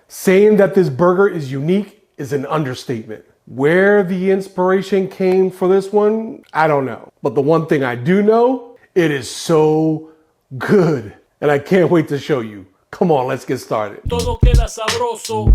Saying that this burger is unique is an understatement. Where the inspiration came for this one, I don't know. But the one thing I do know, it is so good. And I can't wait to show you. Come on, let's get started. Todo queda sabroso.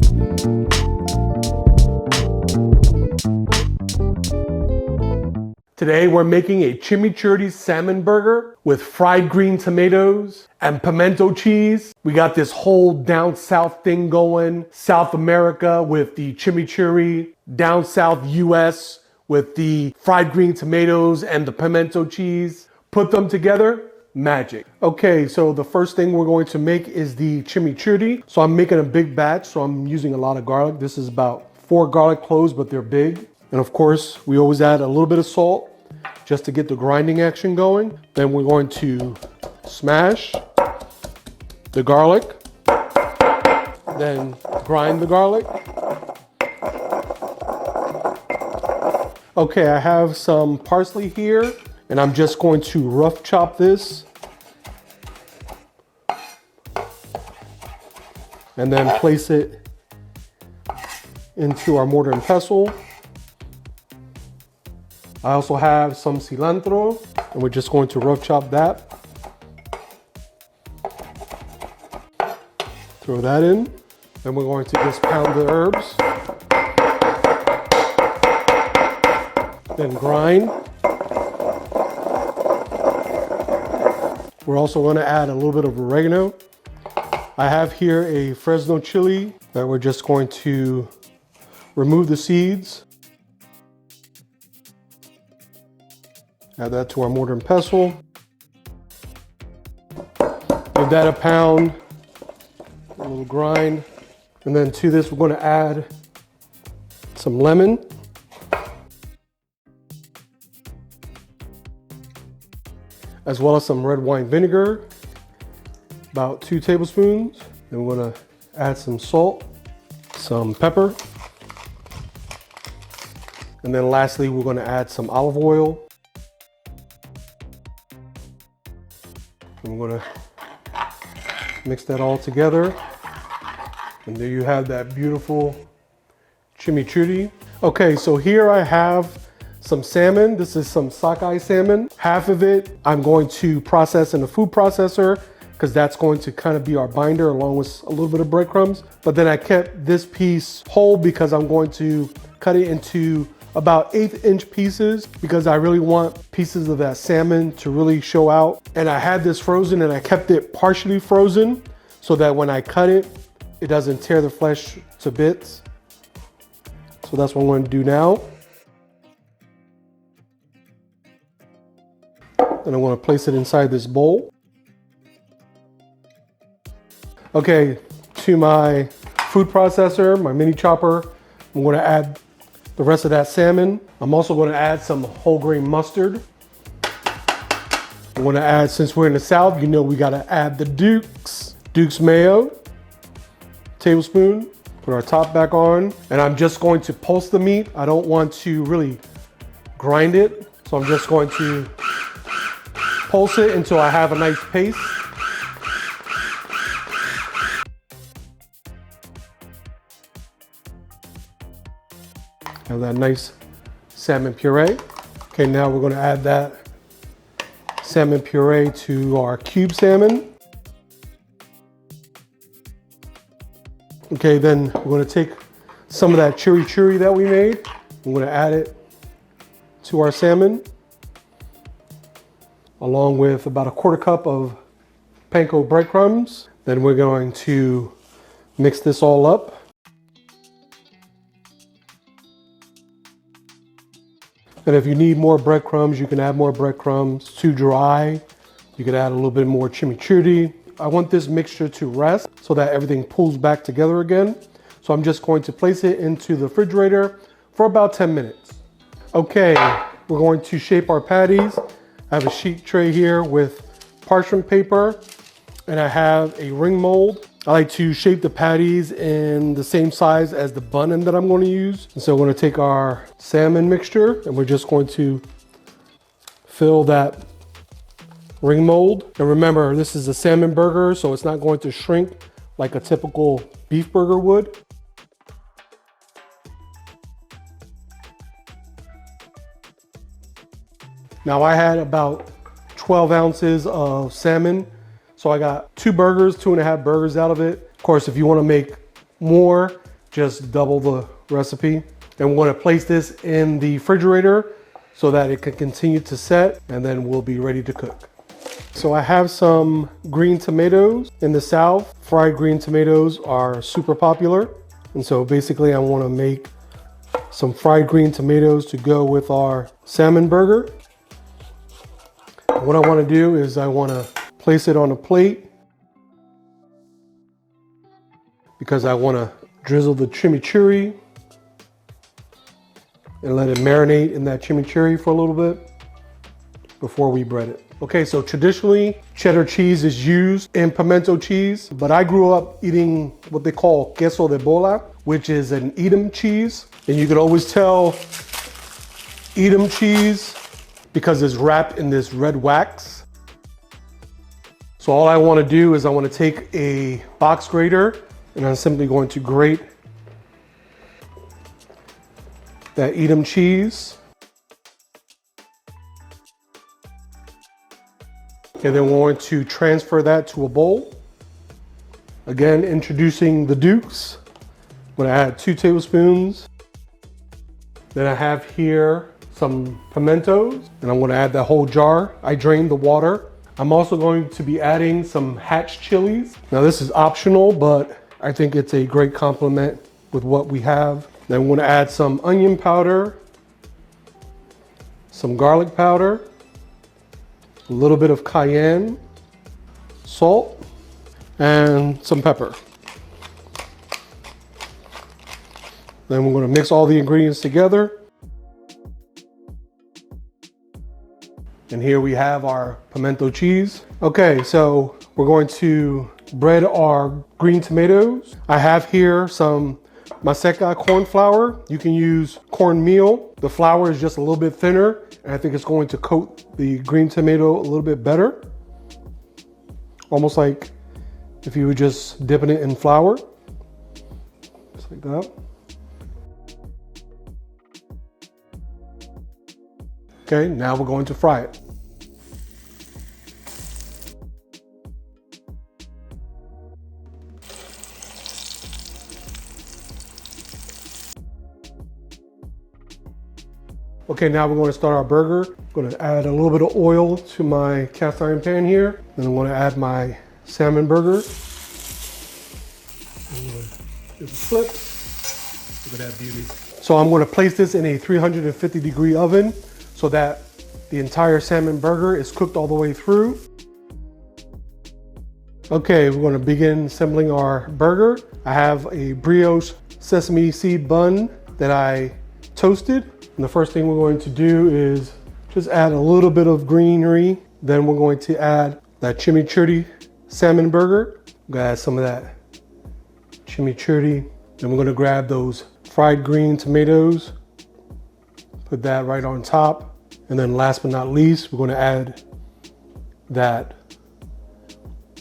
Today we're making a chimichurri salmon burger with fried green tomatoes and pimento cheese. We got this whole down south thing going. South America with the chimichurri, down south US with the fried green tomatoes and the pimento cheese. Put them together, magic. Okay, so the first thing we're going to make is the chimichurri. So I'm making a big batch, so I'm using a lot of garlic. This is about 4 garlic cloves, but they're big. And of course, we always add a little bit of salt just to get the grinding action going. Then we're going to smash the garlic, then grind the garlic. Okay, I have some parsley here, and I'm just going to rough chop this. And then place it into our mortar and pestle. I also have some cilantro, and we're just going to rough chop that. Throw that in. Then we're going to just pound the herbs. Then grind. We're also going to add a little bit of oregano. I have here a Fresno chili that we're just going to remove the seeds. Add that to our mortar and pestle. Give that a pound, a little grind. And then to this, we're going to add some lemon. As well as some red wine vinegar, about 2 tablespoons. Then we're going to add some salt, some pepper. And then lastly, we're going to add some olive oil. I'm going to mix that all together. And there you have that beautiful chimichurri. Okay, so here I have some salmon. This is some sockeye salmon. Half of it I'm going to process in a food processor because that's going to kind of be our binder along with a little bit of breadcrumbs. But then I kept this piece whole because I'm going to cut it into about 1/8-inch pieces because I really want pieces of that salmon to really show out. And I had this frozen and I kept it partially frozen so that when I cut it, it doesn't tear the flesh to bits. So that's what I'm going to do now. And I'm going to place it inside this bowl. Okay, to my food processor, my mini chopper, I'm going to add the rest of that salmon. I'm also going to add some whole grain mustard. I'm going to add, since we're in the South, you know we got to add the Duke's mayo, tablespoon. Put our top back on, and I'm just going to pulse the meat. I don't want to really grind it, so I'm just going to pulse it until I have a nice paste. Have that nice salmon puree. Okay, now we're going to add that salmon puree to our cube salmon. Okay, then we're going to take some of that chimichurri that we made. I'm going to add it to our salmon, along with about a 1/4 cup of panko breadcrumbs. Then we're going to mix this all up. And if you need more breadcrumbs, you can add more breadcrumbs. Too dry, you could add a little bit more chimichurri. I want this mixture to rest so that everything pulls back together again. So I'm just going to place it into the refrigerator for about 10 minutes. Okay, we're going to shape our patties. I have a sheet tray here with parchment paper, and I have a ring mold. I like to shape the patties in the same size as the bun that I'm going to use. And so we're going to take our salmon mixture and we're just going to fill that ring mold. And remember, this is a salmon burger, so it's not going to shrink like a typical beef burger would. Now I had about 12 ounces of salmon. So I got 2 burgers, 2.5 burgers out of it. Of course, if you want to make more, just double the recipe. And we're going to place this in the refrigerator so that it can continue to set, and then we'll be ready to cook. So I have some green tomatoes. In the South, fried green tomatoes are super popular. And so basically I want to make some fried green tomatoes to go with our salmon burger. What I want to do is I want to place it on a plate because I want to drizzle the chimichurri and let it marinate in that chimichurri for a little bit before we bread it. Okay, so traditionally cheddar cheese is used in pimento cheese, but I grew up eating what they call queso de bola, which is an Edam cheese. And you could always tell Edam cheese because it's wrapped in this red wax. So all I want to do is I want to take a box grater and I'm simply going to grate that Edam cheese. And then we're going to transfer that to a bowl. Again, introducing the Dukes. I'm going to add 2 tablespoons. Then I have here some pimentos, and I'm going to add that whole jar. I drained the water. I'm also going to be adding some hatch chilies. Now this is optional, but I think it's a great complement with what we have. Then I'm going to add some onion powder, some garlic powder, a little bit of cayenne, salt, and some pepper. Then we're going to mix all the ingredients together. And here we have our pimento cheese. Okay, so we're going to bread our green tomatoes. I have here some maseca corn flour. You can use cornmeal. The flour is just a little bit thinner, and I think it's going to coat the green tomato a little bit better. Almost like if you were just dipping it in flour. Just like that. Okay, now we're going to fry it. Okay, now we're going to start our burger. I'm going to add a little bit of oil to my cast iron pan here. Then I'm going to add my salmon burger. I'm going to give it a flip. Look at that beauty. So I'm going to place this in a 350-degree oven so that the entire salmon burger is cooked all the way through. Okay, we're going to begin assembling our burger. I have a brioche sesame seed bun that I toasted. And the first thing we're going to do is just add a little bit of greenery. Then we're going to add that chimichurri salmon burger. I'm going to add some of that chimichurri. Then we're going to grab those fried green tomatoes, put that right on top. And then last but not least, we're going to add that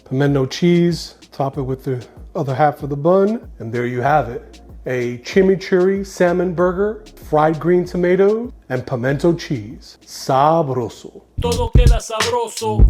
pimento cheese, top it with the other half of the bun. And there you have it. A chimichurri salmon burger, fried green tomatoes, and pimento cheese. Sabroso. Todo queda sabroso.